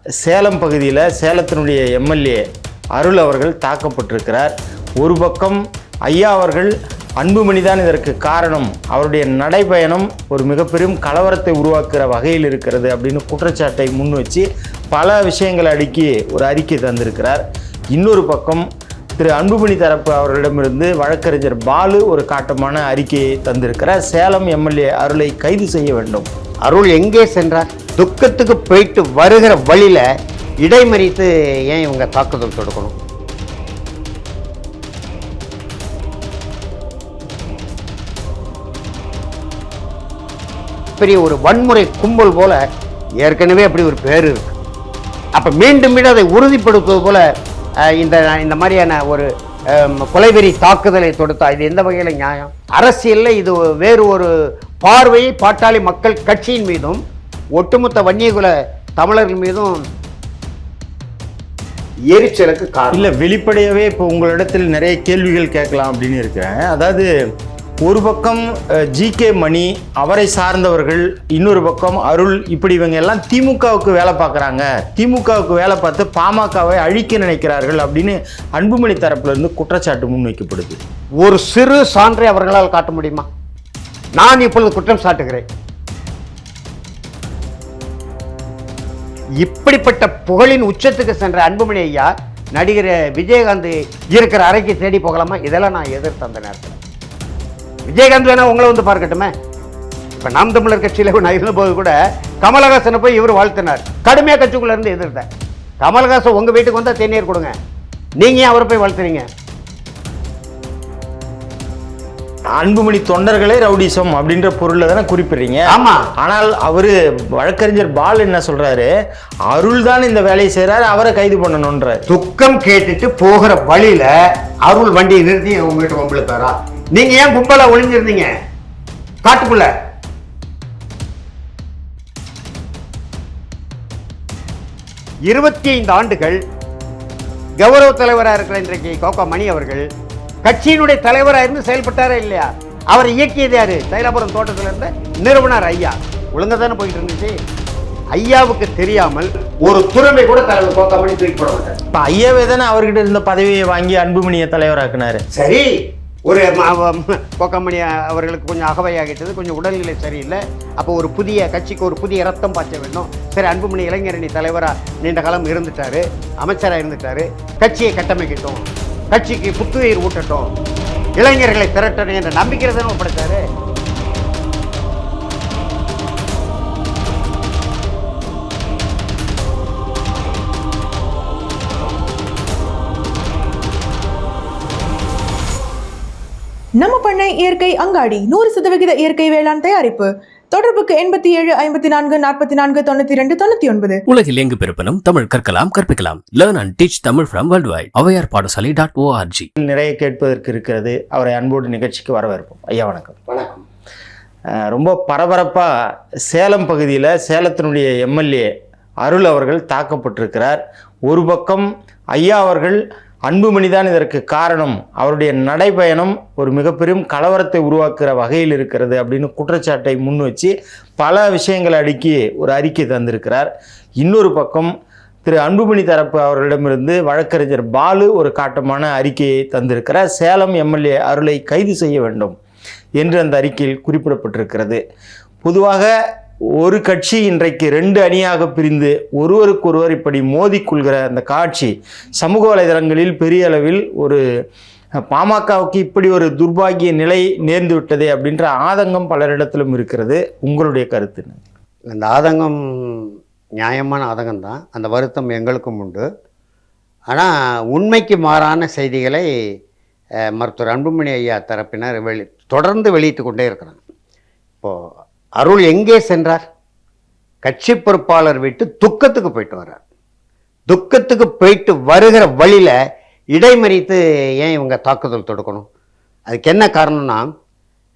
சேலம் பகுதியில் சேலத்தினுடைய எம்எல்ஏ அருள் அவர்கள் தாக்கப்பட்டிருக்கிறார். ஒரு பக்கம் ஐயா அவர்கள் அன்புமணி தான் இதற்கு காரணம், அவருடைய நடைபயணம் ஒரு மிகப்பெரும் கலவரத்தை உருவாக்குகிற வகையில் இருக்கிறது அப்படின்னு குற்றச்சாட்டை முன் வச்சு பல விஷயங்களை அடுக்கி ஒரு அறிக்கை தந்திருக்கிறார். இன்னொரு பக்கம் திரு அன்புமணி தரப்பு அவர்களிடமிருந்து வழக்கறிஞர் பாலு ஒரு காட்டமான அறிக்கையை தந்திருக்கிறார். சேலம் எம்எல்ஏ அருளை கைது செய்ய வேண்டும். அருள் எங்கே சென்றார்? துக்கத்துக்கு போயிட்டு வருகிற வழியில இடைமறித்து ஏன் இவங்க தாக்குதல் தொடுக்கணும்? பெரிய ஒரு வன்முறை கும்பல் போல ஏற்கனவே அப்படி ஒரு பேர் இருக்கு. அப்ப மீண்டும் மீண்டும் அதை உறுதிப்படுத்துவது போல இந்த மாதிரியான ஒரு கொலைவெறி தாக்குதலை தொடுத்தா இது எந்த வகையில் நியாயம்? அரசியலில் இது வேறு ஒரு பார்வையை பாட்டாளி மக்கள் கட்சியின் மீதும் ஒட்டுமொத்த வன்னியகுல தமிழர்கள் மீதும் எரிச்சலுக்கு காரணம். இல்லை, வெளிப்படையாகவே இப்போ உங்களிடத்தில் நிறைய கேள்விகள் கேட்கலாம் அப்படின்னு இருக்கேன். அதாவது ஒரு பக்கம் ஜி.கே. மணி, அவரை சார்ந்தவர்கள், இன்னொரு பக்கம் அருள், இப்படி இவங்க எல்லாம் திமுகவுக்கு வேலை பார்க்குறாங்க, திமுகவுக்கு வேலை பார்த்து பாமகவை அழிக்க நினைக்கிறார்கள் அப்படின்னு அன்புமணி தரப்பிலிருந்து குற்றச்சாட்டு முன்வைக்கப்படுது. ஒரு சிறு சான்றை அவர்களால் காட்ட முடியுமா? நான் இப்பொழுது குற்றம் சாட்டுகிறேன். இப்படிப்பட்ட புகழின் உச்சத்துக்கு சென்ற அன்புமணி ஐயா நடிகர் விஜயகாந்த் இருக்கிற அறைக்கு தேடி போகலாமா? இதெல்லாம் நான் எதிர்த்து அந்த நேரத்தில் விஜயகாந்த் வேணா உங்களை வந்து பார்க்கட்டுமே. இப்ப நாம் தமிழர் கட்சியில நான் இருந்தபோது கூட கமலஹாசனை போய் இவர் வாழ்த்தினார். கடுமையா கட்சிக்குள்ள இருந்து எதிர்த்தேன். கமலஹாசன் உங்க வீட்டுக்கு வந்தா தேநீர் கொடுங்க, நீங்க ஏன் அவரை போய் வாழ்த்துறீங்க? அன்புமணி தொண்டர்களே ரவுடிசம் அப்படின்ற பொருள்ல தானே குறிப்பிடுறீங்க. ஆமா. ஆனால் அவரு வழக்கறிஞர் பால் என்ன சொல்றாரு, அருள் தான் இந்த வேலையை செய்யறாரு, அவரை கைது பண்ணணும்ன்ற. துக்கம் கேட்டுட்டு போகிற வழியில அருள் வண்டியை நிறுத்தி உங்க வீட்டு உங்களுக்கு நீங்க ஏன் கும்பலா ஒளிஞ்சிருந்தீங்க காட்டுக்குள்ள? இருபத்தி 25 ஆண்டுகள் கௌரவ தலைவராக இருக்கிற இன்றைக்கு கோகா மணி அவர்கள் கட்சியினுடைய தலைவராக இருந்து செயல்பட்டாரா இல்லையா? அவர் இயக்கியது யாரு? தைலாபுரம் தோட்டத்தில் இருந்த நிறுவனர் ஐயா. ஒழுங்கா தானே போயிட்டு இருந்துச்சு. ஐயாவுக்கு தெரியாமல் ஒரு துறமை கூட தலைவர் கோகா மணி தூக்கி போட மாட்டார். இப்ப ஐயாவே தானே அவர்கிட்ட இருந்த பதவியை வாங்கி அன்புமணியை தலைவராக்குனாரு. சரி, ஒரு கோக்கமணி அவர்களுக்கு கொஞ்சம் அகவையாகிட்டது, கொஞ்சம் உடல்நிலை சரியில்லை. அப்போ ஒரு புதிய கட்சிக்கு ஒரு புதிய ரத்தம் பாய்ச்ச வேண்டும். சரி, அன்புமணி இளைஞரணி தலைவராக நீண்ட காலம் இருந்துட்டாரு, அமைச்சராக இருந்துட்டாரு, கட்சியை கட்டமைக்கட்டும், கட்சிக்கு புத்துயிர் ஊட்டட்டும், இளைஞர்களை திரட்டணும் என்ற நம்பிக்கை தானே ஒப்படைத்தாரு. நம்ம பண்ணை இயற்கை அங்காடி 100% இயற்கை வேளாண் தயாரிப்பு. தொடர்புக்கு 87 54 44 92 99. உலகில் எங்கு பிறப்பினும் தமிழ் கற்கலாம், கற்பிக்கலாம். Learn and teach Tamil from worldwide. அவையார் பாடசாலை.org. நிறைய கேட்பதற்கு இருக்கிறது. அவரை அன்போடு நிகழ்ச்சிக்கு வரவேற்போம். ஐயா வணக்கம். வணக்கம். ரொம்ப பரபரப்பா சேலம் பகுதியில் சேலத்தினுடைய எம்எல்ஏ அருள் அவர்கள் தாக்கப்பட்டிருக்கிறார். ஒரு பக்கம் ஐயா அவர்கள் அன்புமணி தான் இதற்கு காரணம், அவருடைய நடைபயணம் ஒரு மிகப்பெரும் கலவரத்தை உருவாக்குகிற வகையில் இருக்கிறது அப்படின்னு குற்றச்சாட்டை முன் வச்சு பல விஷயங்களை அடுக்கி ஒரு அறிக்கை தந்திருக்கிறார். இன்னொரு பக்கம் திரு அன்புமணி தரப்பு அவர்களிடமிருந்து வழக்கறிஞர் பாலு ஒரு காட்டமான அறிக்கையை தந்திருக்கிறார். சேலம் எம்எல்ஏ அருளை கைது செய்ய வேண்டும் என்று அந்த அறிக்கையில் குறிப்பிடப்பட்டிருக்கிறது. பொதுவாக ஒரு கட்சி இன்றைக்கு 2 அணியாக பிரிந்து ஒருவருக்கொருவர் இப்படி மோதிக்கொள்கிற அந்த காட்சி சமூக வலைதளங்களில் பெரிய அளவில் ஒரு பாமகவுக்கு இப்படி ஒரு துர்பாகிய நிலை நேர்ந்து விட்டதே அப்படின்ற ஆதங்கம் பலரிடத்திலும் இருக்கிறது. உங்களுடைய கருத்து? இந்த ஆதங்கம் நியாயமான ஆதங்கம் தான், அந்த வருத்தம் எங்களுக்கும் உண்டு. ஆனால் உண்மைக்கு மாறான செய்திகளை மருத்துவர் அன்புமணி ஐயா தரப்பினர் தொடர்ந்து வெளியிட்டு கொண்டே இருக்கிறாங்க. இப்போது அருள் எங்கே சென்றார்? கட்சி பொறுப்பாளர் விட்டு துக்கத்துக்கு போயிட்டு வர்றார். துக்கத்துக்கு போயிட்டு வருகிற வழியில இடைமறித்து ஏன் இவங்க தாக்குதல் தொடுக்கணும்? அதுக்கு என்ன காரணம்னா,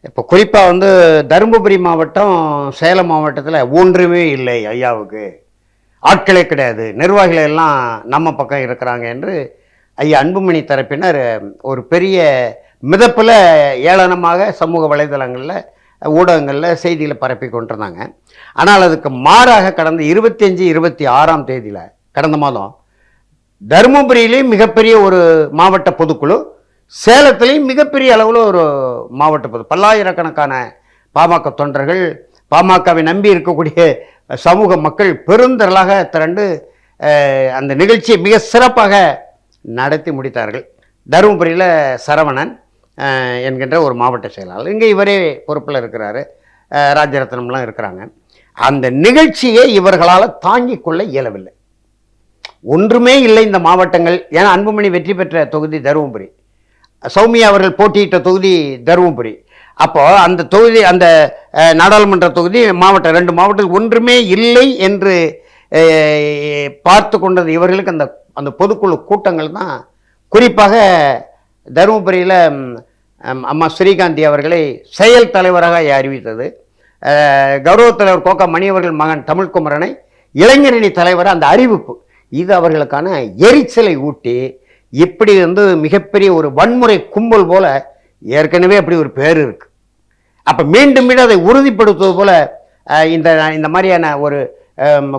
இப்போ குறிப்பாக தருமபுரி மாவட்டம், சேலம் மாவட்டத்தில் ஒன்றுமே இல்லை, ஐயாவுக்கு ஆட்களே கிடையாது, நிர்வாகிகள் எல்லாம் நம்ம பக்கம் இருக்கிறாங்க என்று ஐயா அன்புமணி தரப்பினர் ஒரு பெரிய மிதப்பில் ஏளனமாக சமூக வலைதளங்களில் ஊடகங்களில் செய்தியில் பரப்பி கொண்டிருந்தாங்க. ஆனால் அதுக்கு மாறாக கடந்த 25, 26ஆம் தேதியில் கடந்த மாதம் தருமபுரியிலேயும் மிகப்பெரிய ஒரு மாவட்ட பொதுக்குழு, சேலத்திலையும் மிகப்பெரிய அளவில் ஒரு மாவட்ட பொது, பல்லாயிரக்கணக்கான பாமக தொண்டர்கள், பாமகவை நம்பி இருக்கக்கூடிய சமூக மக்கள் பெருந்திரளாக திரண்டு அந்த நிகழ்ச்சியை மிக சிறப்பாக நடத்தி முடித்தார்கள். தருமபுரியில் சரவணன் என்கின்ற ஒரு மாவட்ட செயலாளர், இங்கே இவரே பொறுப்பில் இருக்கிறாரு, ராஜரத்னம்லாம் இருக்கிறாங்க. அந்த நிகழ்ச்சியை இவர்களால் தாங்கிக் கொள்ள இயலவில்லை. ஒன்றுமே இல்லை இந்த மாவட்டங்கள். ஏன்னா அன்புமணி வெற்றி பெற்ற தொகுதி தருமபுரி, சௌமியா அவர்கள் போட்டியிட்ட தொகுதி தருமபுரி. அப்போ அந்த தொகுதி, அந்த நாடாளுமன்ற தொகுதி மாவட்டம், 2 மாவட்டத்தில் ஒன்றுமே இல்லை என்று பார்த்து கொண்டது இவர்களுக்கு அந்த அந்த பொதுக்குழு கூட்டங்கள் தான் குறிப்பாக தருமபுரியில் அம்மா ஸ்ரீகாந்தி அவர்களை செயல் தலைவராக அறிவித்தது. கௌரவ தலைவர் கோகா மணி அவர்கள் மகன் தமிழ்குமரனை இளைஞரணி தலைவர், அந்த அறிவிப்பு இது அவர்களுக்கான எரிச்சலை ஊட்டி இப்படி மிகப்பெரிய ஒரு வன்முறை கும்பல் போல, ஏற்கனவே அப்படி ஒரு பேர் இருக்கு. அப்போ மீண்டும் மீண்டும் அதை உறுதிப்படுத்துவது போல இந்த இந்த மாதிரியான ஒரு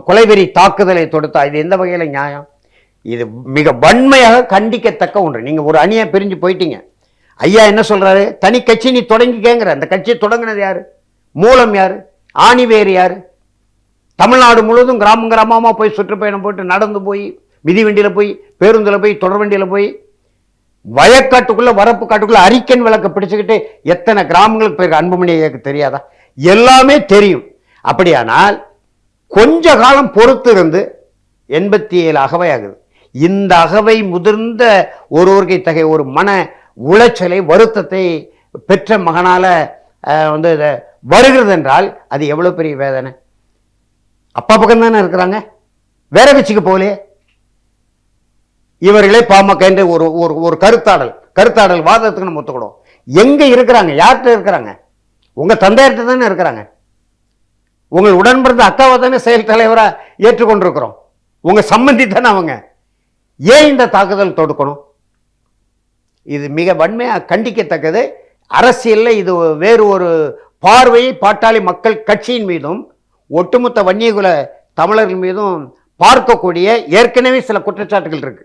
கொலைவெறி தாக்குதலை தொடுத்தா இது எந்த வகையில் நியாயம்? இது மிக வன்மையாக கண்டிக்கத்தக்க ஒன்று. நீங்கள் ஒரு அணியாக பிரிஞ்சு போயிட்டீங்க. ஐயா என்ன சொல்றாரு? தனி கட்சி நீ தொடங்கிக்கங்கிற. அந்த கட்சியை தொடங்கினது யாரு? மூலம் யாரு? ஆணிவேறு யாரு? தமிழ்நாடு முழுவதும் கிராமம் கிராமமாக போய் சுற்றுப்பயணம் போட்டு நடந்து போய், மிதிவண்டியில் போய், பேருந்தில் போய், தொடர்வண்டியில் போய், வயக்காட்டுக்குள்ள வரப்பு காட்டுக்குள்ள அரிக்கன் விளக்க பிடிச்சுக்கிட்டு எத்தனை கிராமங்களுக்கு போயிருக்க அன்புமணி ஐயாக்கு தெரியாதா? எல்லாமே தெரியும். அப்படியானால் கொஞ்ச காலம் பொறுத்து இருந்து 87 அகவை ஆகுது. இந்த அகவை முதிர்ந்த ஒருவருக்கு இத்தகைய ஒரு மன உளைச்சலை, வருத்தத்தை பெற்ற மகனால வருகிறது என்றால் அது எவ்வளவு பெரிய வேதனை. அப்பா பக்கம் தானே இருக்கிறாங்க, வேற கட்சிக்கு போகலையே. இவர்களே பாமக என்ற ஒரு கருத்தாடல் வாதத்துக்கு நம்ம ஒத்துக்கூடும். எங்க இருக்கிறாங்க? யார்கிட்ட இருக்கிறாங்க? உங்க தந்தையர்கிட்ட தானே இருக்கிறாங்க. உங்கள் உடன் பிறந்த அக்காவை தானே செயல் தலைவராக ஏற்றுக்கொண்டிருக்கிறோம். உங்க சம்பந்தி தானே அவங்க. ஏன் இந்த தாக்குதல் தொடுக்கணும்? இது மிக வன்மையாக கண்டிக்கத்தக்கது. அரசியலில் இது வேறு ஒரு பார்வையை பாட்டாளி மக்கள் கட்சியின் மீதும் ஒட்டுமொத்த வன்னியகுல தமிழர்கள் மீதும் பார்க்கக்கூடிய ஏற்கனவே சில குற்றச்சாட்டுகள் இருக்கு.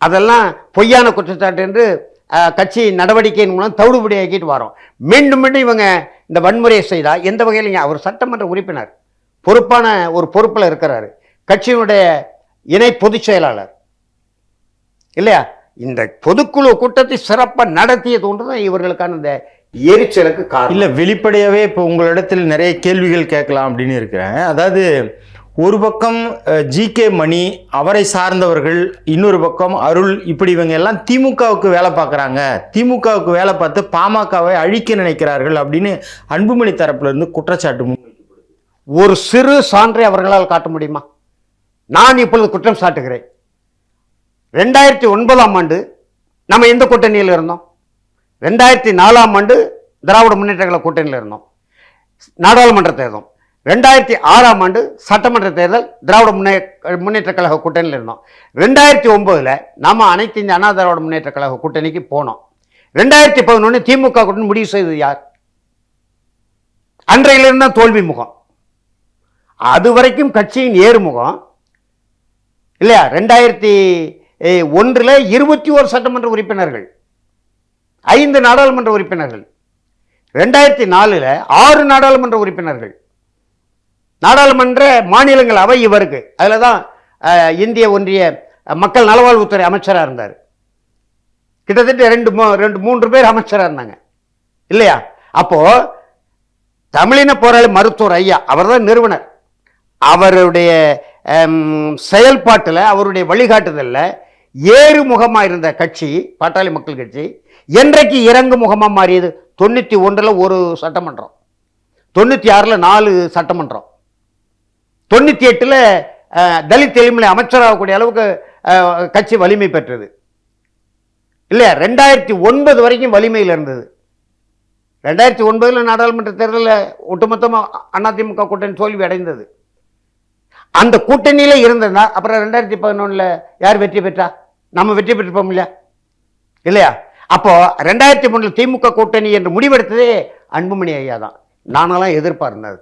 அதெல்லாம் பொய்யான குற்றச்சாட்டு என்று கட்சி நடவடிக்கையின் மூலம் தவிடுபடியாக்கிட்டு வரோம். மீண்டும் மீண்டும் இவங்க இந்த வன்முறையை செய்தால் எந்த வகையில்? அவர் சட்டமன்ற உறுப்பினர், பொறுப்பான ஒரு பொறுப்பில் இருக்கிறாரு, கட்சியினுடைய இணை பொதுச் செயலாளர் இல்லையா? இந்த பொதுக்குழு கூட்டத்தை சிறப்பாக நடத்தியது ஒன்று தான் இவர்களுக்கான இந்த எரிச்சலுக்கு காரணம். இல்லை, வெளிப்படையாகவே இப்போ உங்களிடத்தில் நிறைய கேள்விகள் கேட்கலாம் அப்படின்னு இருக்கிறேன். அதாவது ஒரு பக்கம் ஜி.கே. மணி, அவரை சார்ந்தவர்கள், இன்னொரு பக்கம் அருள், இப்படி இவங்க எல்லாம் திமுகவுக்கு வேலை பார்க்குறாங்க, திமுகவுக்கு வேலை பார்த்து பாமகவை அழிக்க நினைக்கிறார்கள் அப்படின்னு அன்புமணி தரப்புல இருந்து குற்றச்சாட்டு. ஒரு சிறு சான்றை அவர்களால் காட்ட முடியுமா? நான் இப்பொழுது குற்றம் சாட்டுகிறேன். 2009ஆம் ஆண்டு நம்ம எந்த கூட்டணியில் இருந்தோம்? 2004ஆம் ஆண்டு திராவிட முன்னேற்ற கழக கூட்டணியில் இருந்தோம், நாடாளுமன்ற தேர்தல். 2006ஆம் ஆண்டு சட்டமன்ற தேர்தல் திராவிட முன்னேற்ற கழக கூட்டணியில் இருந்தோம். 2009 நாம அனைத்து இந்திய அண்ணா திராவிட முன்னேற்ற கழக கூட்டணிக்கு போனோம். 2011 திமுக கூட்டணி முடிவு செய்தது யார்? அன்றையிலிருந்து தோல்வி முகம். அது வரைக்கும் கட்சியின் ஏறுமுகம் இல்லையா? 2001 21 சட்டமன்ற உறுப்பினர்கள், 5 நாடாளுமன்ற உறுப்பினர்கள். 2004 6 நாடாளுமன்ற உறுப்பினர்கள். நாடாளுமன்ற மாநிலங்களவை இவருக்கு. அதில் தான் இந்திய ஒன்றிய மக்கள் நலவாழ்வுத்துறை அமைச்சராக இருந்தார். கிட்டத்தட்ட 2-3 பேர் அமைச்சராக இருந்தாங்க இல்லையா? அப்போ தமிழின போராளி மருத்துவர் ஐயா, அவர் தான் நிறுவனர். அவருடைய செயல்பாட்டில், அவருடைய வழிகாட்டுதலில் ஏறுமுகமாக இருந்த கட்சி பாட்டாளி மக்கள் கட்சி என்றைக்கு இறங்கு முகமாக மாறியது? 91 ஒரு சட்டமன்றம், 96 4 சட்டமன்றம், 98 தலித் எளிமலை அமைச்சராகக்கூடிய அளவுக்கு கட்சி வலிமை பெற்றது இல்லையா? 2009 வரைக்கும் வலிமையில் இருந்தது. 2009 நாடாளுமன்ற தேர்தலில் ஒட்டுமொத்தமாக அதிமுக கூட்டணி தோல்வி அடைந்தது. அந்த கூட்டணியில இருந்ததுன்னா அப்புறம் 2011 யார் வெற்றி பெற்றா? நம்ம வெற்றி பெற்றிருப்போம் இல்லையா? இல்லையா? அப்போ 2003 திமுக கூட்டணி என்று முடிவெடுத்ததே அன்புமணி ஐயா தான். நானெல்லாம் எதிர்பார்த்தது.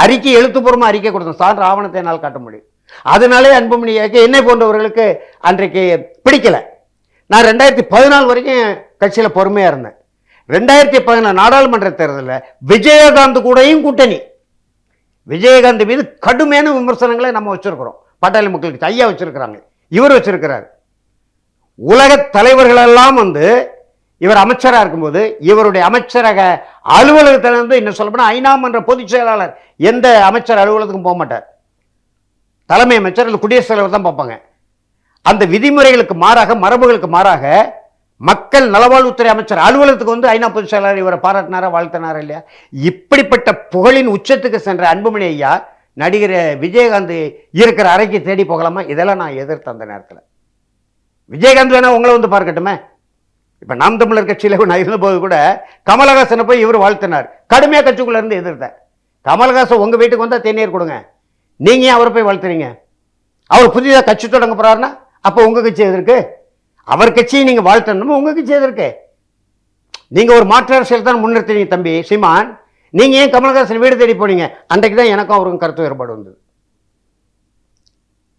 அறிக்கை எழுத்துப்பூர்வமாக அறிக்கை கொடுத்தோம், சான்று ஆவணத்தை என்னால் காட்ட முடியும். அதனாலே அன்புமணிக்கு என்னை போன்றவர்களுக்கு அன்றைக்கு பிடிக்கல. நான் 2014 வரைக்கும் கட்சியில் பொறுமையாக இருந்தேன். 2014 நாடாளுமன்ற தேர்தலில் விஜயகாந்த் கூடயும் கூட்டணி. விஜயகாந்த் மீது கடுமையான விமர்சனங்களை நம்ம வச்சிருக்கிறோம். பாட்டாளி மக்களுக்கு ஐயா வச்சிருக்கிறாங்க, இவர் வச்சிருக்கிறார். உலக தலைவர்களெல்லாம் வந்து இவர் அமைச்சராக இருக்கும்போது இவருடைய அமைச்சரக அலுவலகத்திலிருந்து இன்னும் சொல்லப்போனால் ஐநா மன்ற பொதுச் செயலாளர் எந்த அமைச்சர் அலுவலகத்துக்கும் போக மாட்டார். தலைமை அமைச்சர் இல்லை குடியரசுத் தலைவர் தான் பார்ப்பாங்க. அந்த விதிமுறைகளுக்கு மாறாக, மரபுகளுக்கு மாறாக மக்கள் நலவாழ்வுத்துறை அமைச்சர் அலுவலகத்துக்கு வந்து ஐநா பொதுச் செயலாளர் இவரை பாராட்டினாரா, வாழ்த்தினாரா இல்லையா? இப்படிப்பட்ட புகழின் உச்சத்துக்கு சென்ற அன்புமணி ஐயா நடிகர் விஜயகாந்த் இருக்கிற அறைக்கு தேடி போகலாமா? இதெல்லாம் நான் எதிர்த்து அந்த நேரத்தில். விஜயகாந்த் வேணா உங்களை வந்து பார்க்கட்டுமே. இப்போ நாம் தமிழர் கட்சியில் நான் இருந்தபோது கூட கமலஹாசனை போய் இவர் வாழ்த்தினார். கடுமையாக கட்சிக்குள்ளே இருந்து எதிர்த்தேன். கமலஹாசன் உங்கள் வீட்டுக்கு வந்தால் தேநீர் கொடுங்க, நீங்கள் ஏன் அவரை போய் வாழ்த்துறீங்க? அவர் புதிதாக கட்சி தொடங்க போகிறாருன்னா அப்போ உங்கள் கட்சி எதிர்க்கு? அவர் கட்சியை நீங்கள் வாழ்த்தணுமோ உங்கள் கட்சி எதிர்க்கு? நீங்கள் ஒரு மாற்று அரசியல் தான் முன்னிறுத்தினீங்க தம்பி சீமான். நீங்கள் ஏன் கமலஹாசன் வீடு தேடி போனீங்க? அன்றைக்கு தான் எனக்கும் அவருக்கும் கருத்து வேறுபாடு வந்தது.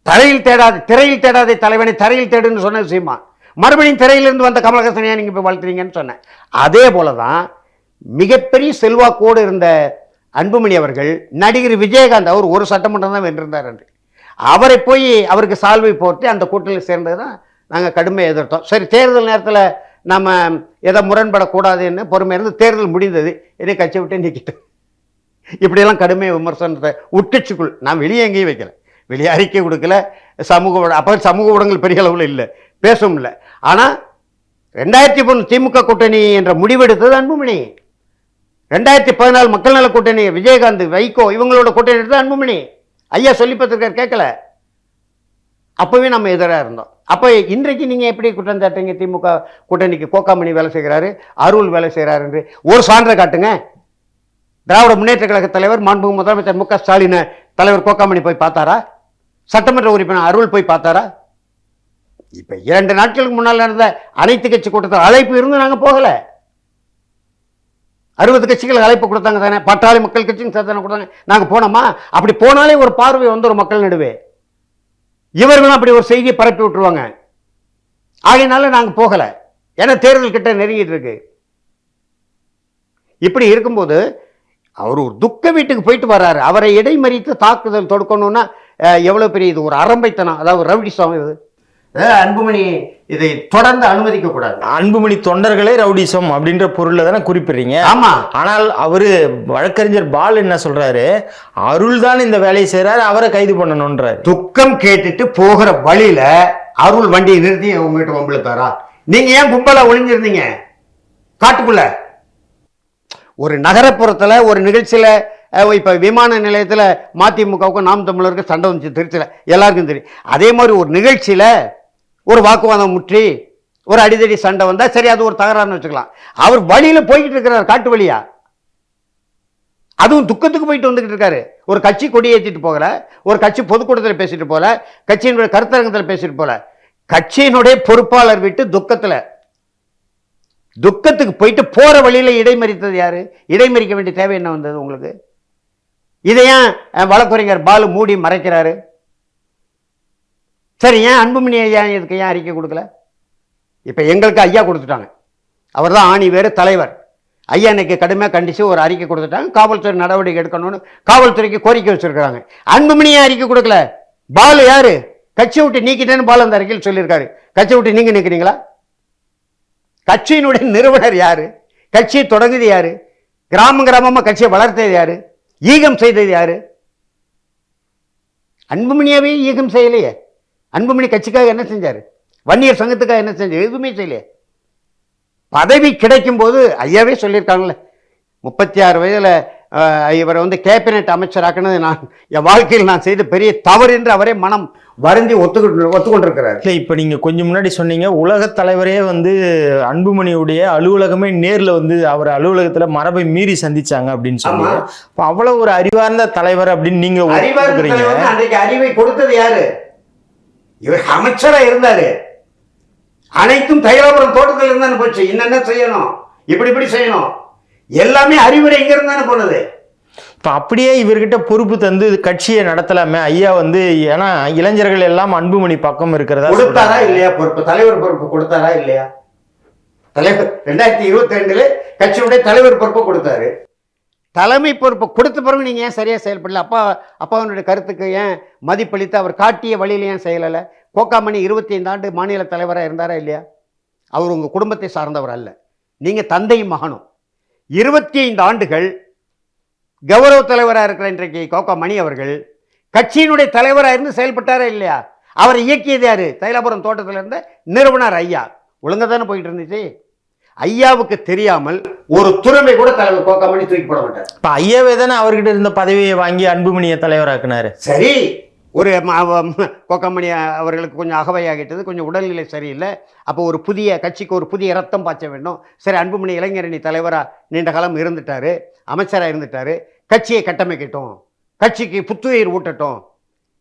திரையில் தேடாதே தலைவனை தரையில் தேடுன்னு சொன்னது சீமான். மறுபடியும் திரையிலிருந்து வந்த கமலஹாசனையா நீங்கள் போய் வாழ்த்துறீங்கன்னு சொன்னேன். அதே போல தான் மிகப்பெரிய செல்வாக்கோடு இருந்த அன்புமணி அவர்கள் நடிகர் விஜயகாந்த், அவர் ஒரு சட்டமன்றம் தான் வென்றிருந்தார் என்று அவரை போய் அவருக்கு சால்வை போட்டு அந்த கூட்டணியில் சேர்ந்தது தான் நாங்கள் கடுமையாக எதிர்த்தோம். சரி, தேர்தல் நேரத்தில் நம்ம எதை முரண்படக்கூடாதுன்னு பொறுமை இருந்து தேர்தல் முடிந்தது, என்னை கட்சி விட்டு நீக்கிட்டோம். இப்படியெல்லாம் கடுமையாக விமர்சனத்தை உட்கட்சிக்குள் நான் வெளியே எங்கேயும் வைக்கல, வெளியே அறிக்கை கொடுக்கல. அப்போ சமூக ஊடகங்கள் பெரிய அளவில் இல்லை, பேசவும் இல்லை. ஆனால் 2003 திமுக கூட்டணி என்ற முடிவெடுத்தது அன்புமணி. 2014 மக்கள் நல கூட்டணி விஜயகாந்த், வைகோ இவங்களோட கூட்டணி எடுத்தது அன்புமணி. ஐயா சொல்லி பார்த்துருக்காரு, கேட்கல. அப்போவே நம்ம எதிராக இருந்தோம். அப்போ இன்றைக்கு நீங்கள் எப்படி குற்றம் சாட்டுங்க? திமுக கூட்டணிக்கு கோகாமணி வேலை செய்கிறாரு, அருள் வேலை செய்கிறாரு என்று ஒரு சான்றை காட்டுங்க. திராவிட முன்னேற்ற கழக தலைவர் மாண்புமிகு முதலமைச்சர் மு.க. ஸ்டாலின் தலைவர் கோகாமணி போய் பார்த்தாரா? சட்டமன்ற உறுப்பினர் அருள் போய் பார்த்தாரா? இப்போ 2 நாட்களுக்கு முன்னால் நடந்த அனைத்து கட்சி கூட்டத்தில் அழைப்பு இருந்து நாங்கள் போகலை. 60 கட்சிகள் அழைப்பு கொடுத்தாங்க தானே, பாட்டாளி மக்கள் கட்சியும் சேர்த்தானே கொடுத்தாங்க. நாங்கள் போனோமா? அப்படி போனாலே ஒரு பார்வை வந்து ஒரு மக்கள் நடுவே இவர்களும் அப்படி ஒரு செய்தியை பரப்பி விட்டுருவாங்க. ஆகையினால நாங்கள் போகலை, ஏன்னா தேர்தல் கிட்ட நெருங்கிட்டு இருக்கு. இப்படி இருக்கும்போது அவர் ஒரு துக்க வீட்டுக்கு போயிட்டு வர்றாரு, அவரை இடைமறித்து தாக்குதல் தொடுக்கணும்னா எவ்வளோ பெரிய இது ஒரு அரம்பைத்தனம், அதாவது ரவுடிசம். இது அன்புமணி இதை தொடர்ந்து அனுமதிக்க கூடாது. அன்புமணி தொண்டர்களே ரவுடிசம் அப்படின்ற பொருள்ல தானே குறிப்பிடுறீங்க. ஆமா. ஆனால் அவரு வழக்கறிஞர் பால் என்ன சொல்றாரு, அருள் தான் இந்த வேலையை செய்யறாரு, அவரை கைது பண்ணணும்ன்றாரு. துக்கம் கேட்டுட்டு போகிற வழியில அருள் வண்டியை நிறுத்தி உங்ககிட்ட வம்பிழுத்தாரா? நீங்க ஏன் கும்பலா ஒளிஞ்சிருந்தீங்க காட்டுக்குள்ள? ஒரு நகரப்புறத்துல ஒரு நிகழ்ச்சியில, இப்ப விமான நிலையத்துல மதிமுகவுக்கும் நாம் தமிழருக்கு சண்டை வந்துச்சு திருச்சியில, எல்லாருக்கும் தெரியும். அதே மாதிரி ஒரு நிகழ்ச்சியில ஒரு வாக்குவாதம் முற்றி ஒரு அடிதடி சண்டை வந்தா சரி, அது ஒரு தகராறுன்னு வச்சுக்கலாம். அவர் வழியில போய்கிட்டு இருக்கிறார், காட்டு வழியா, அதுவும் துக்கத்துக்கு போயிட்டு வந்துகிட்டு இருக்காரு. ஒரு கட்சி கொடியேற்றிட்டு போகல, ஒரு கட்சி பொதுக்கூட்டத்தில் பேசிட்டு போல, கட்சியினுடைய கருத்தரங்கத்தில் பேசிட்டு போல, கட்சியினுடைய பொறுப்பாளர் விட்டு துக்கத்துக்கு போயிட்டு போற வழியில இடைமறித்தது யாரு? இடைமறிக்க வேண்டிய தேவை என்ன வந்தது உங்களுக்கு? இதை ஏன் வழக்கறிஞர் பாலு மூடி மறைக்கிறாரு? சரி, ஏன் அன்புமணி ஐயா இதுக்கு ஏன் அறிக்கை கொடுக்கல? இப்ப எங்களுக்கு ஐயா கொடுத்துட்டாங்க, அவர் தான் ஆணி வேறு தலைவர். ஐயா இன்னைக்கு கடுமையாக கண்டிச்சு ஒரு அறிக்கை கொடுத்துட்டாங்க, காவல்துறை நடவடிக்கை எடுக்கணும்னு காவல்துறைக்கு கோரிக்கை வச்சிருக்காங்க. அன்புமணி ஏன் அறிக்கை கொடுக்கல? பாலு யாரு? கட்சி விட்டு நீக்கிட்டேன்னு பாலு அந்த அறிக்கையில் சொல்லியிருக்காரு. கட்சி விட்டு நீங்க நிற்கிறீங்களா? கட்சியினுடைய நிறுவனர் யாரு? கட்சியை தொடங்குது யாரு? கிராமமா கட்சியை வளர்த்தது யாரு? ஈகம் செய்தது யாரு? அன்புமணியாவே ஈகம் செய்யலையே. அன்புமணி கட்சிக்காக என்ன செஞ்சாரு? வன்னியர் சங்கத்துக்காக என்ன செஞ்சாரு? எதுவுமே செய்யலையே. பதவி கிடைக்கும் போது ஐயாவே சொல்லியிருக்காங்கல்ல, 36 வயதுல இவரை வந்து கேபினெட் அமைச்சராக்குனது நான் என் வாழ்க்கையில் நான் செய்த பெரிய தவறு என்று அவரே மனம் வருந்தி ஒத்துக்கொண்டிருக்கிறார். இல்லை, இப்போ நீங்கள் கொஞ்சம் முன்னாடி சொன்னீங்க உலகத் தலைவரே வந்து அன்புமணியுடைய அலுவலகமே நேரில் வந்து அவர் அலுவலகத்தில் மரபை மீறி சந்திச்சாங்க அப்படின்னு சொல்லி, இப்போ அவ்வளோ ஒரு அறிவார்ந்த தலைவர் அப்படின்னு நீங்கள் அன்றைக்கு அறிவை கொடுத்தது யாரு? இவர் அமைச்சராக இருந்தாரு. அனைத்தும் தைலாபுரம் தோட்டத்தில் இருந்தானே போச்சு. என்னென்ன செய்யணும், இப்படி செய்யணும், எல்லாமே அறிவுரை இங்க இருந்தானே போனது. இப்போ அப்படியே இவர்கிட்ட பொறுப்பு தந்து கட்சியை நடத்தலாமே ஐயா வந்து, ஏன்னா இளைஞர்கள் எல்லாம் அன்புமணி பக்கம் இருக்கிறதா கொடுத்தாரா இல்லையா பொறுப்பு? தலைவர் பொறுப்பு கொடுத்தாரா இல்லையா? தலைவர் 2022 கட்சியுடைய தலைவர் பொறுப்பை கொடுத்தாரு. தலைமை பொறுப்பை கொடுத்த பிறகு நீங்கள் ஏன் சரியாக செயல்படல? அப்பாவுடைய கருத்துக்கு ஏன் மதிப்பளித்து அவர் காட்டிய வழியில் ஏன் செயலலை? கோகாமணி 25 ஆண்டு மாநில தலைவராக இருந்தாரா இல்லையா? அவர் உங்கள் குடும்பத்தை சார்ந்தவர் அல்ல, நீங்கள் தந்தையும் மகனும். 25 ஆண்டுகள் கௌரவ தலைவராக இருக்கிற இன்றைக்கு கோகாமணி அவர்கள் கட்சியினுடைய தலைவராக இருந்து செயல்பட்டாரா இல்லையா? அவரை இயக்கியது யாரு? தைலாபுரம் தோட்டத்தில் இருந்த நிறுவனர் ஐயா. ஒழுங்கா தானே போயிட்டு இருந்துச்சு. ஐயாவுக்கு தெரியாமல் ஒரு துறைமை கூட தலைவர் கோகாமணி தூக்கி போட மாட்டார். இப்போ ஐயாவே தானே அவர்கிட்ட இருந்த பதவியை வாங்கி அன்புமணியை தலைவராக்குனாரு. சரி, ஒரு கோகாமணி அவர்களுக்கு கொஞ்சம் அகவையாகிட்டது, கொஞ்சம் உடல்நிலை சரியில்லை. அப்போ ஒரு புதிய கட்சிக்கு ஒரு புதிய ரத்தம் பாய்ச்ச வேண்டும். சரி, அன்புமணி இளைஞரணி தலைவராக நீண்ட காலம் இருந்துட்டாரு, அமைச்சராக இருந்துட்டாரு. கட்சியை கட்டமைக்கட்டும், கட்சிக்கு புத்துயிர் ஊட்டட்டும்,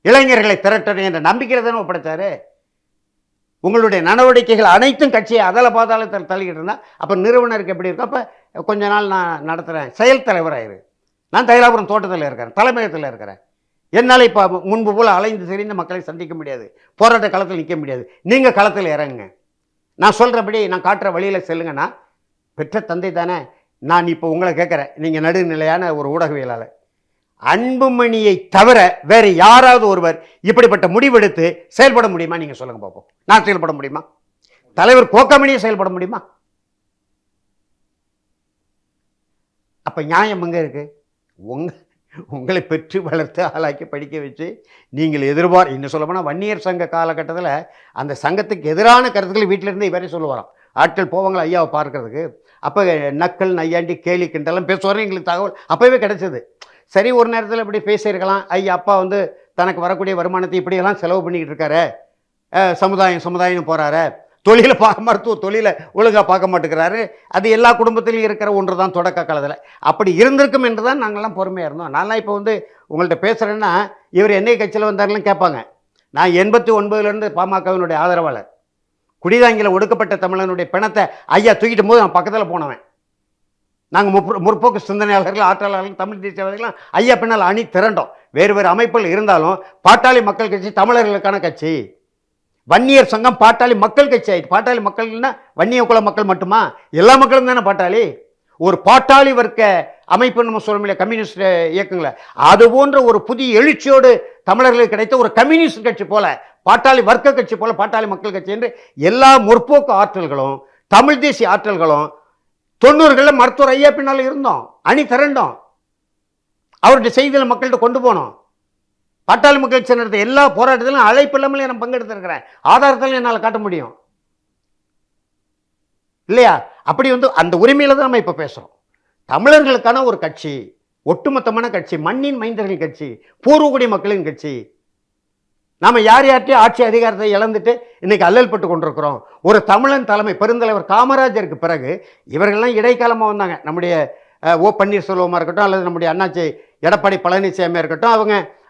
இளைஞர்களை திரட்டணும் என்ற நம்பிக்கையில் தானே ஒப்படைச்சாரு. உங்களுடைய நடவடிக்கைகள் அனைத்தும் கட்சியை அதல பாதாளத்தில் தள்ளிக்கிட்டு இருந்தால் அப்போ நிறுவனருக்கு எப்படி இருக்கும்? அப்போ கொஞ்ச நாள் நான் நடத்துகிறேன், செயல் தலைவராயிரு. நான் தைலாபுரம் தோட்டத்தில் இருக்கிறேன், தலைமையகத்தில் இருக்கிறேன். என்னால் இப்போ முன்பு போல் அலைந்து தெரிந்த மக்களை சந்திக்க முடியாது, போராட்ட களத்தில் நிற்க முடியாது. நீங்கள் களத்தில் இறங்குங்க, நான் சொல்கிறபடி நான் காட்டுற வழியில் செல்லுங்கன்னா. பெற்ற தந்தை தானே. நான் இப்போ உங்களை கேட்குறேன், நீங்கள் நடுநிலையான ஒரு ஊடகவியலாளர், அன்புமணியை தவிர வேறு யாராவது ஒருவர் இப்படிப்பட்ட முடிவெடுத்து செயல்பட முடியுமா? நீங்க சொல்லுங்க பார்ப்போம். நான் செயல்பட முடியுமா? தலைவர் கோகாமணியை செயல்பட முடியுமா? அப்ப நியாயம் எங்க இருக்கு? உங்களை பெற்று வளர்த்து ஆளாக்கி படிக்க வச்சு நீங்கள் இன்னும் சொல்ல போனால் வன்னியர் சங்க காலகட்டத்தில் அந்த சங்கத்துக்கு எதிரான கருத்துக்களை வீட்டிலிருந்து இவரே சொல்லுவாராம். ஆட்கள் போவாங்களா ஐயாவை பார்க்கறதுக்கு. அப்போ நக்கல் நையாண்டி கேலி கிண்டெல்லாம் பேசுவார். எங்களுக்கு தகவல் அப்போவே கிடைச்சது. சரி, ஒரு நேரத்தில் இப்படி பேசியிருக்கலாம், ஐயா அப்பா வந்து தனக்கு வரக்கூடிய வருமானத்தை இப்படியெல்லாம் செலவு பண்ணிக்கிட்டு இருக்காரு, சமுதாயம்னு போகிறாரு, மருத்துவ தொழிலை ஒழுங்காக பார்க்க மாட்டேங்கிறாரு. அது எல்லா குடும்பத்திலையும் இருக்கிற ஒன்று தான் தொடக்க காலத்தில். அப்படி இருந்திருக்கும் என்று தான் நாங்கள்லாம் பொறுமையாக இருந்தோம். நான்லாம் இப்போ வந்து உங்கள்கிட்ட பேசுகிறேன்னா இவர் என்னை கட்சியில் வந்தாருலாம் கேட்பாங்க. நான் 89 பாமகவினுடைய ஆதரவாளர். குடிதாங்கில ஒடுக்கப்பட்ட தமிழனுடைய பிணத்தை ஐயா தூக்கிட்டு போது நான் பக்கத்தில் போனவன். நாங்கள் முற்போக்கு சிந்தனையாளர்கள், ஆற்றலாளர்கள், தமிழ் தேசியவாதிகள்லாம் ஐயா பின்னால் அணி திரண்டோம். வேறு வேறு அமைப்புகள் இருந்தாலும் பாட்டாளி மக்கள் கட்சி தமிழர்களுக்கான கட்சி. வன்னியர் சங்கம் பாட்டாளி மக்கள் கட்சி ஆயிடுச்சு. பாட்டாளி மக்கள்னா வன்னிய குல மக்கள் மட்டுமா? எல்லா மக்களும் தானே பாட்டாளி. ஒரு பாட்டாளி வர்க்க அமைப்பு நம்ம சொல்ல முடியல, கம்யூனிஸ்ட் இயக்கங்களை. அது போன்ற ஒரு புதிய எழுச்சியோடு தமிழர்களுக்கு கிடைத்த ஒரு கம்யூனிஸ்ட் கட்சி போல, பாட்டாளி வர்க்க கட்சி போல பாட்டாளி மக்கள் கட்சி என்று எல்லா முற்போக்கு ஆற்றல்களும் தமிழ் தேசிய ஆற்றல்களும் 90களில் மருத்துவர் ஐயா பின்னால் இருந்தோம், அணி திரண்டோம். அவருடைய செய்திகளை மக்கள்கிட்ட கொண்டு போனோம். பாட்டாளி மக்கள் கட்சி நடத்த எல்லா போராட்டத்திலும் அழைப்பு இல்லாமலே நான் பங்கெடுத்திருக்கிறேன். ஆதாரத்தில் என்னால் காட்ட முடியும் இல்லையா? அப்படி வந்து அந்த உரிமையில தான் நம்ம இப்போ பேசுகிறோம். தமிழர்களுக்கான ஒரு கட்சி, ஒட்டுமொத்தமான கட்சி, மண்ணின் மைந்தர்கள் கட்சி, பூர்வகுடி மக்களின் கட்சி. நாம் யார்கிட்டையும் ஆட்சி அதிகாரத்தை இழந்துட்டு இன்னைக்கு அல்லல் பட்டு கொண்டிருக்கிறோம். ஒரு தமிழன் தலைமை பெருந்தலைவர் காமராஜருக்கு பிறகு இவர்கள்லாம் இடைக்காலமாக வந்தாங்க. நம்முடைய ஓ பன்னீர்செல்வமாக இருக்கட்டும், அல்லது நம்முடைய அண்ணாச்சி எடப்பாடி பழனிசாமியாக இருக்கட்டும்,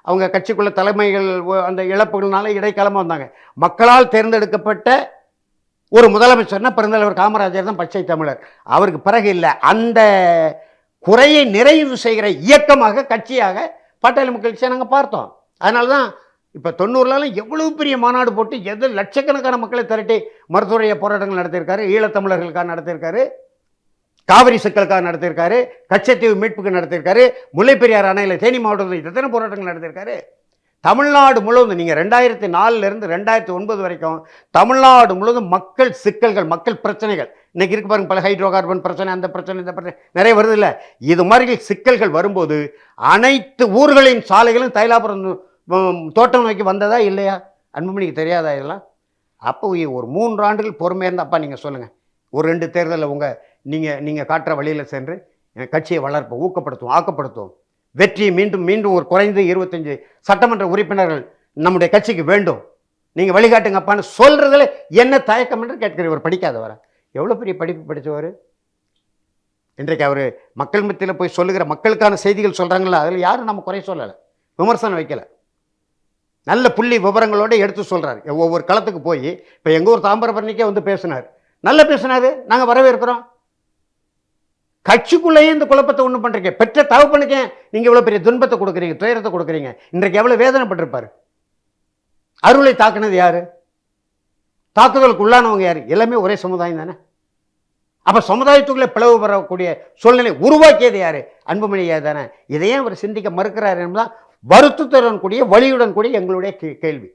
அவங்க கட்சிக்குள்ள தலைமைகள் அந்த இழப்புகள்னால இடைக்காலமாக வந்தாங்க. மக்களால் தேர்ந்தெடுக்கப்பட்ட ஒரு முதலமைச்சர்னா பெருந்தலைவர் காமராஜர் தான் பச்சை தமிழர். அவருக்கு பிறகு இல்லை. அந்த குறையை நிறைவு செய்கிற இயக்கமாக, கட்சியாக பாட்டாளி மக்கள் கட்சியை நாங்கள் பார்த்தோம். அதனால தான் இப்போ 90லாம் எவ்வளவு பெரிய மாநாடு போட்டு லட்சக்கணக்கான மக்களை திரட்டி மருத்துவ போராட்டங்கள் நடத்தியிருக்காரு, ஈழத்தமிழர்களுக்காக நடத்தியிருக்காரு, காவிரி சிக்கலுக்காக நடத்தியிருக்காரு, கச்சத்தீவு மீட்புக்கு நடத்தியிருக்காரு, முல்லைப்பெரியார் அணையில் தேனி மாவட்டத்தில் எத்தனை போராட்டங்கள் நடத்தியிருக்காரு. தமிழ்நாடு முழுவதும் நீங்கள் 2004 2009 வரைக்கும் தமிழ்நாடு முழுவதும் மக்கள் சிக்கல்கள், மக்கள் பிரச்சனைகள் இன்னைக்கு இருக்கு பாருங்க. பல ஹைட்ரோ கார்பன் பிரச்சனை, அந்த பிரச்சனை, இந்த பிரச்சனை நிறைய வருது இல்லை? இது மாதிரி சிக்கல்கள் வரும்போது அனைத்து ஊர்களின் சாலைகளும் தைலாபுரம் தோட்டம் நோக்கி வந்ததா இல்லையா? அன்புமணிக்கு தெரியாதா இதெல்லாம்? அப்போ ஒரு 3 ஆண்டுகள் பொறுமையாக இருந்தால் அப்பா நீங்கள் சொல்லுங்கள், ஒரு 2 தேர்தலில் நீங்கள் காட்டுற வழியில் சென்று கட்சியை வளர்ப்போம், ஊக்கப்படுத்துவோம், ஆக்கப்படுத்துவோம். வெற்றியை மீண்டும் ஒரு குறைந்து 25 சட்டமன்ற உறுப்பினர்கள் நம்முடைய கட்சிக்கு வேண்டும், நீங்கள் வழிகாட்டுங்கப்பான்னு சொல்கிறதுல என்ன தயக்கம் என்று கேட்கிறவர். படிக்காதவரா? எவ்வளோ பெரிய படிப்பு படித்தவர். இன்றைக்கு அவர் மக்கள் மத்தியில் போய் சொல்லுகிற மக்களுக்கான செய்திகள் சொல்கிறாங்களா, அதில் யாரும் நம்ம குறை சொல்லலை, விமர்சனம் வைக்கலை. நல்ல புள்ளி விவரங்களோடு எடுத்து சொல்கிறார். ஒவ்வொரு களத்துக்கு போய் இப்போ எங்கள் ஊர் தாம்பரபரணிக்கே வந்து பேசினார், நல்லா பேசினார், நாங்கள் வரவேற்கிறோம். கட்சிக்குள்ளேயே இந்த குழப்பத்தை ஒன்று பண்ணுறீங்க. பெற்ற தகப்பனுக்கே நீங்கள் இவ்வளோ பெரிய துன்பத்தை கொடுக்குறீங்க, துயரத்தை கொடுக்குறீங்க. இன்றைக்கு எவ்வளோ வேதனைப்பட்டிருப்பார். அருளை தாக்குனது யாரு? தாக்குதலுக்கு உள்ளானவங்க யாரு? எல்லாமே ஒரே சமுதாயம் தானே. அப்போ சமுதாயத்துக்குள்ளே பிளவு பெறக்கூடிய சூழ்நிலை உருவாக்கியது யாரு? அன்புமணி ஐயா தானே. இதையே அவர் சிந்திக்க மறுக்கிறார் என்பதுதான் வருத்தத்துடன் கூடிய வலியுடன் கூடிய எங்களுடைய கேள்வி.